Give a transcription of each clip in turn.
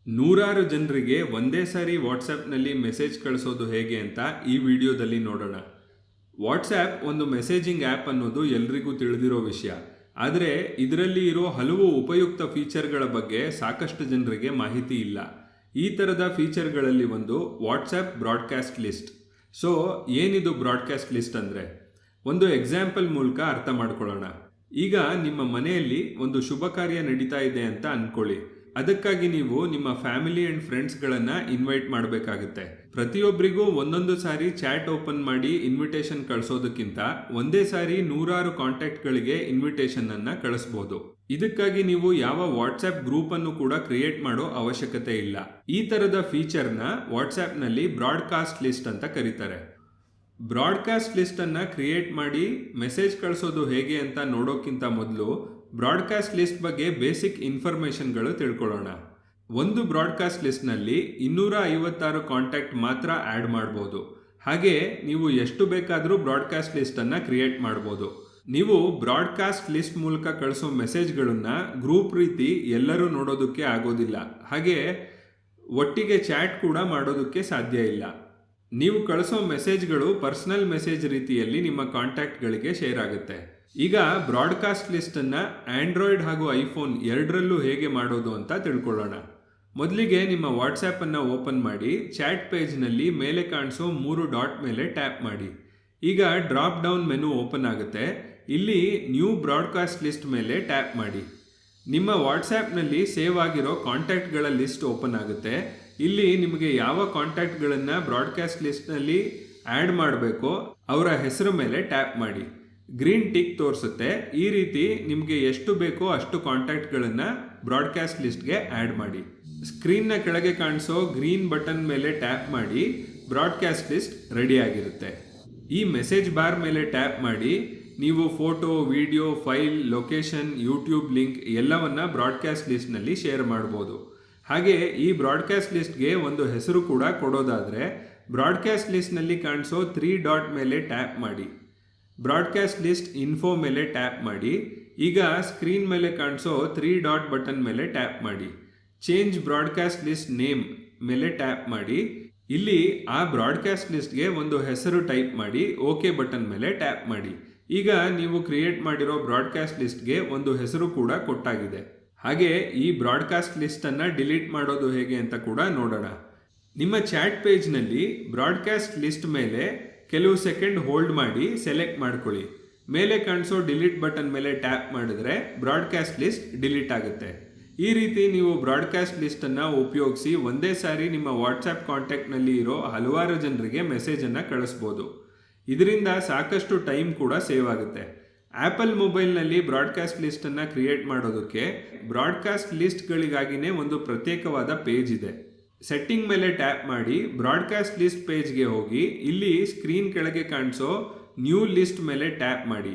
ನೂರಾರು ಜನರಿಗೆ ಒಂದೇ ಸಾರಿ ವಾಟ್ಸಪ್ನಲ್ಲಿ ಮೆಸೇಜ್ ಕಳಿಸೋದು ಹೇಗೆ ಅಂತ ಈ ವಿಡಿಯೋದಲ್ಲಿ ನೋಡೋಣ. ವಾಟ್ಸ್ಆ್ಯಪ್ ಒಂದು ಮೆಸೇಜಿಂಗ್ ಆ್ಯಪ್ ಅನ್ನೋದು ಎಲ್ರಿಗೂ ತಿಳಿದಿರೋ ವಿಷಯ. ಆದರೆ ಇದರಲ್ಲಿ ಇರೋ ಹಲವು ಉಪಯುಕ್ತ ಫೀಚರ್ಗಳ ಬಗ್ಗೆ ಸಾಕಷ್ಟು ಜನರಿಗೆ ಮಾಹಿತಿ ಇಲ್ಲ. ಈ ಥರದ ಫೀಚರ್ಗಳಲ್ಲಿ ಒಂದು ವಾಟ್ಸ್ಆ್ಯಪ್ ಬ್ರಾಡ್ಕಾಸ್ಟ್ ಲಿಸ್ಟ್. ಸೊ ಏನಿದು ಬ್ರಾಡ್ಕಾಸ್ಟ್ ಲಿಸ್ಟ್ ಅಂದರೆ, ಒಂದು ಎಕ್ಸಾಂಪಲ್ ಮೂಲಕ ಅರ್ಥ ಮಾಡ್ಕೊಳ್ಳೋಣ. ಈಗ ನಿಮ್ಮ ಮನೆಯಲ್ಲಿ ಒಂದು ಶುಭ ಕಾರ್ಯ ನಡೀತಾ ಇದೆ ಅಂತ ಅಂದ್ಕೊಳ್ಳಿ. ಅದಕ್ಕಾಗಿ ನೀವು ನಿಮ್ಮ ಫ್ಯಾಮಿಲಿ ಆ್ಯಂಡ್ ಫ್ರೆಂಡ್ಸ್ಗಳನ್ನು ಇನ್ವೈಟ್ ಮಾಡಬೇಕಾಗುತ್ತೆ. ಪ್ರತಿಯೊಬ್ಬರಿಗೂ ಒಂದೊಂದು ಸಾರಿ ಚಾಟ್ ಓಪನ್ ಮಾಡಿ ಇನ್ವಿಟೇಷನ್ ಕಳಿಸೋದಕ್ಕಿಂತ ಒಂದೇ ಸಾರಿ ನೂರಾರು ಕಾಂಟ್ಯಾಕ್ಟ್ಗಳಿಗೆ ಇನ್ವಿಟೇಷನನ್ನು ಕಳಿಸ್ಬೋದು. ಇದಕ್ಕಾಗಿ ನೀವು ಯಾವ ವಾಟ್ಸ್ಆ್ಯಪ್ ಗ್ರೂಪನ್ನು ಕೂಡ ಕ್ರಿಯೇಟ್ ಮಾಡೋ ಅವಶ್ಯಕತೆ ಇಲ್ಲ. ಈ ಥರದ ಫೀಚರ್ನ ವಾಟ್ಸ್ಆ್ಯಪ್ನಲ್ಲಿ ಬ್ರಾಡ್ಕಾಸ್ಟ್ ಲಿಸ್ಟ್ ಅಂತ ಕರೀತಾರೆ. ಬ್ರಾಡ್ಕಾಸ್ಟ್ ಲಿಸ್ಟನ್ನು ಕ್ರಿಯೇಟ್ ಮಾಡಿ ಮೆಸೇಜ್ ಕಳಿಸೋದು ಹೇಗೆ ಅಂತ ನೋಡೋಕ್ಕಿಂತ ಮೊದಲು ಬ್ರಾಡ್ಕಾಸ್ಟ್ ಲಿಸ್ಟ್ ಬಗ್ಗೆ ಬೇಸಿಕ್ ಇನ್ಫಾರ್ಮೇಷನ್ಗಳು ತಿಳ್ಕೊಳ್ಳೋಣ. ಒಂದು ಬ್ರಾಡ್ಕಾಸ್ಟ್ ಲಿಸ್ಟ್ನಲ್ಲಿ 256 ಕಾಂಟ್ಯಾಕ್ಟ್ ಮಾತ್ರ ಆ್ಯಡ್ ಮಾಡ್ಬೋದು. ಹಾಗೆ ನೀವು ಎಷ್ಟು ಬೇಕಾದರೂ ಬ್ರಾಡ್ಕಾಸ್ಟ್ ಲಿಸ್ಟನ್ನು ಕ್ರಿಯೇಟ್ ಮಾಡ್ಬೋದು. ನೀವು ಬ್ರಾಡ್ಕಾಸ್ಟ್ ಲಿಸ್ಟ್ ಮೂಲಕ ಕಳಿಸೋ ಮೆಸೇಜ್ಗಳನ್ನು ಗ್ರೂಪ್ ರೀತಿ ಎಲ್ಲರೂ ನೋಡೋದಕ್ಕೆ ಆಗೋದಿಲ್ಲ. ಹಾಗೆ ಒಟ್ಟಿಗೆ ಚಾಟ್ ಕೂಡ ಮಾಡೋದಕ್ಕೆ ಸಾಧ್ಯ ಇಲ್ಲ. ನೀವು ಕಳಿಸೋ ಮೆಸೇಜ್ಗಳು ಪರ್ಸನಲ್ ಮೆಸೇಜ್ ರೀತಿಯಲ್ಲಿ ನಿಮ್ಮ ಕಾಂಟ್ಯಾಕ್ಟ್ಗಳಿಗೆ ಶೇರ್ ಆಗುತ್ತೆ. ಈಗ ಬ್ರಾಡ್ಕಾಸ್ಟ್ ಲಿಸ್ಟನ್ನು ಆಂಡ್ರಾಯ್ಡ್ ಹಾಗೂ ಐಫೋನ್ ಎರಡರಲ್ಲೂ ಹೇಗೆ ಮಾಡೋದು ಅಂತ ತಿಳ್ಕೊಳ್ಳೋಣ. ಮೊದಲಿಗೆ ನಿಮ್ಮ ವಾಟ್ಸ್ಆ್ಯಪನ್ನು ಓಪನ್ ಮಾಡಿ ಚಾಟ್ ಪೇಜ್ನಲ್ಲಿ ಮೇಲೆ ಕಾಣಿಸೋ 3 ಡಾಟ್ ಮೇಲೆ ಟ್ಯಾಪ್ ಮಾಡಿ. ಈಗ ಡ್ರಾಪ್ ಡೌನ್ ಮೆನು ಓಪನ್ ಆಗುತ್ತೆ. ಇಲ್ಲಿ ನ್ಯೂ ಬ್ರಾಡ್ಕಾಸ್ಟ್ ಲಿಸ್ಟ್ ಮೇಲೆ ಟ್ಯಾಪ್ ಮಾಡಿ. ನಿಮ್ಮ ವಾಟ್ಸ್ಆ್ಯಪ್ನಲ್ಲಿ ಸೇವ್ ಆಗಿರೋ ಕಾಂಟ್ಯಾಕ್ಟ್ಗಳ ಲಿಸ್ಟ್ ಓಪನ್ ಆಗುತ್ತೆ. ಇಲ್ಲಿ ನಿಮಗೆ ಯಾವ ಕಾಂಟ್ಯಾಕ್ಟ್ಗಳನ್ನು ಬ್ರಾಡ್ಕಾಸ್ಟ್ ಲಿಸ್ಟ್ನಲ್ಲಿ ಆ್ಯಡ್ ಮಾಡಬೇಕೋ ಅವರ ಹೆಸರು ಮೇಲೆ ಟ್ಯಾಪ್ ಮಾಡಿ. ಗ್ರೀನ್ ಟಿಕ್ ತೋರಿಸುತ್ತೆ. ಈ ರೀತಿ ನಿಮಗೆ ಎಷ್ಟು ಬೇಕೋ ಅಷ್ಟು ಕಾಂಟ್ಯಾಕ್ಟ್ಗಳನ್ನು ಬ್ರಾಡ್ಕಾಸ್ಟ್ ಲಿಸ್ಟ್ಗೆ ಆ್ಯಡ್ ಮಾಡಿ. ಸ್ಕ್ರೀನ್ನ ಕೆಳಗೆ ಕಾಣಿಸೋ ಗ್ರೀನ್ ಬಟನ್ ಮೇಲೆ ಟ್ಯಾಪ್ ಮಾಡಿ. ಬ್ರಾಡ್ಕಾಸ್ಟ್ ಲಿಸ್ಟ್ ರೆಡಿ ಆಗಿರುತ್ತೆ. ಈ ಮೆಸೇಜ್ ಬಾರ್ ಮೇಲೆ ಟ್ಯಾಪ್ ಮಾಡಿ ನೀವು photo, video, file, location, YouTube link ಎಲ್ಲವನ್ನ ಬ್ರಾಡ್ಕಾಸ್ಟ್ ಲಿಸ್ಟ್ನಲ್ಲಿ ಶೇರ್ ಮಾಡ್ಬೋದು. ಹಾಗೆ ಈ ಬ್ರಾಡ್ಕಾಸ್ಟ್ ಲಿಸ್ಟ್ಗೆ ಒಂದು ಹೆಸರು ಕೂಡ ಕೊಡೋದಾದರೆ ಬ್ರಾಡ್ಕಾಸ್ಟ್ ಲಿಸ್ಟ್ನಲ್ಲಿ ಕಾಣಿಸೋ 3 ಡಾಟ್ ಮೇಲೆ ಟ್ಯಾಪ್ ಮಾಡಿ. ಬ್ರಾಡ್ಕಾಸ್ಟ್ ಲಿಸ್ಟ್ ಇನ್ಫೋ ಮೇಲೆ ಟ್ಯಾಪ್ ಮಾಡಿ. ಈಗ ಸ್ಕ್ರೀನ್ ಮೇಲೆ ಕಾಣಿಸೋ 3 ಡಾಟ್ ಬಟನ್ ಮೇಲೆ ಟ್ಯಾಪ್ ಮಾಡಿ. ಚೇಂಜ್ ಬ್ರಾಡ್ಕಾಸ್ಟ್ ಲಿಸ್ಟ್ ನೇಮ್ ಮೇಲೆ ಟ್ಯಾಪ್ ಮಾಡಿ. ಇಲ್ಲಿ ಆ ಬ್ರಾಡ್ಕಾಸ್ಟ್ ಲಿಸ್ಟ್ಗೆ ಒಂದು ಹೆಸರು ಟೈಪ್ ಮಾಡಿ. ಓಕೆ ಬಟನ್ ಮೇಲೆ ಟ್ಯಾಪ್ ಮಾಡಿ. ಈಗ ನೀವು ಕ್ರಿಯೇಟ್ ಮಾಡಿರೋ ಬ್ರಾಡ್ಕಾಸ್ಟ್ ಲಿಸ್ಟ್ಗೆ ಒಂದು ಹೆಸರು ಕೂಡ ಕೊಟ್ಟಾಗಿದೆ. ಹಾಗೆ ಈ ಬ್ರಾಡ್ಕಾಸ್ಟ್ ಲಿಸ್ಟನ್ನು ಡಿಲೀಟ್ ಮಾಡೋದು ಹೇಗೆ ಅಂತ ಕೂಡ ನೋಡೋಣ. ನಿಮ್ಮ ಚಾಟ್ ಪೇಜ್ನಲ್ಲಿ ಬ್ರಾಡ್ಕಾಸ್ಟ್ ಲಿಸ್ಟ್ ಮೇಲೆ ಕೆಲವು ಸೆಕೆಂಡ್ ಹೋಲ್ಡ್ ಮಾಡಿ ಸೆಲೆಕ್ಟ್ ಮಾಡ್ಕೊಳ್ಳಿ. ಮೇಲೆ ಕಾಣಿಸೋ ಡಿಲೀಟ್ ಬಟನ್ ಮೇಲೆ ಟ್ಯಾಪ್ ಮಾಡಿದ್ರೆ ಬ್ರಾಡ್ಕಾಸ್ಟ್ ಲಿಸ್ಟ್ ಡಿಲೀಟ್ ಆಗುತ್ತೆ. ಈ ರೀತಿ ನೀವು ಬ್ರಾಡ್ಕಾಸ್ಟ್ ಲಿಸ್ಟನ್ನು ಉಪಯೋಗಿಸಿ ಒಂದೇ ಸಾರಿ ನಿಮ್ಮ ವಾಟ್ಸ್ಆ್ಯಪ್ ಕಾಂಟ್ಯಾಕ್ಟ್ನಲ್ಲಿ ಇರೋ ಹಲವಾರು ಜನರಿಗೆ ಮೆಸೇಜನ್ನು ಕಳಿಸ್ಬೋದು. ಇದರಿಂದ ಸಾಕಷ್ಟು ಟೈಮ್ ಕೂಡ ಸೇವ್ ಆಗುತ್ತೆ. ಆ್ಯಪಲ್ ಮೊಬೈಲ್ನಲ್ಲಿ ಬ್ರಾಡ್ಕಾಸ್ಟ್ ಲಿಸ್ಟನ್ನು ಕ್ರಿಯೇಟ್ ಮಾಡೋದಕ್ಕೆ ಬ್ರಾಡ್ಕಾಸ್ಟ್ ಲಿಸ್ಟ್ಗಳಿಗಾಗಿಯೇ ಒಂದು ಪ್ರತ್ಯೇಕವಾದ ಪೇಜ್ ಇದೆ. ಸೆಟ್ಟಿಂಗ್ ಮೇಲೆ ಟ್ಯಾಪ್ ಮಾಡಿ ಬ್ರಾಡ್ಕಾಸ್ಟ್ ಲಿಸ್ಟ್ ಪೇಜ್ಗೆ ಹೋಗಿ ಇಲ್ಲಿ ಸ್ಕ್ರೀನ್ ಕೆಳಗೆ ಕಾಣಿಸೋ ನ್ಯೂ ಲಿಸ್ಟ್ ಮೇಲೆ ಟ್ಯಾಪ್ ಮಾಡಿ.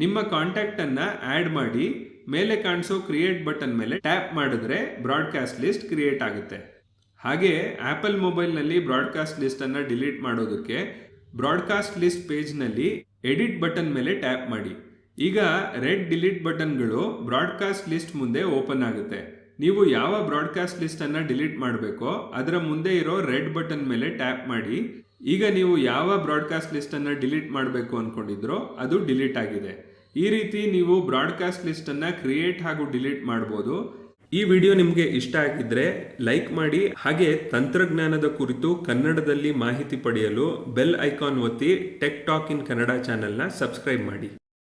ನಿಮ್ಮ ಕಾಂಟ್ಯಾಕ್ಟನ್ನು ಆ್ಯಡ್ ಮಾಡಿ ಮೇಲೆ ಕಾಣಿಸೋ ಕ್ರಿಯೇಟ್ ಬಟನ್ ಮೇಲೆ ಟ್ಯಾಪ್ ಮಾಡಿದ್ರೆ ಬ್ರಾಡ್ಕಾಸ್ಟ್ ಲಿಸ್ಟ್ ಕ್ರಿಯೇಟ್ ಆಗುತ್ತೆ. ಹಾಗೆ ಆ್ಯಪಲ್ ಮೊಬೈಲ್ನಲ್ಲಿ ಬ್ರಾಡ್ಕಾಸ್ಟ್ ಲಿಸ್ಟನ್ನು ಡಿಲೀಟ್ ಮಾಡೋದಕ್ಕೆ ಬ್ರಾಡ್ಕಾಸ್ಟ್ ಲಿಸ್ಟ್ ಪೇಜ್ನಲ್ಲಿ ಎಡಿಟ್ ಬಟನ್ ಮೇಲೆ ಟ್ಯಾಪ್ ಮಾಡಿ. ಈಗ ರೆಡ್ ಡಿಲೀಟ್ ಬಟನ್ಗಳು ಬ್ರಾಡ್ಕಾಸ್ಟ್ ಲಿಸ್ಟ್ ಮುಂದೆ ಓಪನ್ ಆಗುತ್ತೆ. ನೀವು ಯಾವ ಬ್ರಾಡ್ಕಾಸ್ಟ್ ಲಿಸ್ಟನ್ನು ಡಿಲೀಟ್ ಮಾಡಬೇಕೋ ಅದರ ಮುಂದೆ ಇರೋ ರೆಡ್ ಬಟನ್ ಮೇಲೆ ಟ್ಯಾಪ್ ಮಾಡಿ. ಈಗ ನೀವು ಯಾವ ಬ್ರಾಡ್ಕಾಸ್ಟ್ ಲಿಸ್ಟನ್ನು ಡಿಲೀಟ್ ಮಾಡಬೇಕು ಅಂದ್ಕೊಂಡಿದ್ರೋ ಅದು ಡಿಲೀಟ್ ಆಗಿದೆ. ಈ ರೀತಿ ನೀವು ಬ್ರಾಡ್ಕಾಸ್ಟ್ ಲಿಸ್ಟನ್ನು ಕ್ರಿಯೇಟ್ ಹಾಗೂ ಡಿಲೀಟ್ ಮಾಡ್ಬೋದು. ಈ ವಿಡಿಯೋ ನಿಮಗೆ ಇಷ್ಟ ಆಗಿದ್ರೆ ಲೈಕ್ ಮಾಡಿ. ಹಾಗೆ ತಂತ್ರಜ್ಞಾನದ ಕುರಿತು ಕನ್ನಡದಲ್ಲಿ ಮಾಹಿತಿ ಪಡೆಯಲು ಬೆಲ್ ಐಕಾನ್ ಒತ್ತಿ ಟೆಕ್ ಟಾಕ್ ಇನ್ ಕನ್ನಡ ಚಾನೆಲ್ನ ಸಬ್ಸ್ಕ್ರೈಬ್ ಮಾಡಿ.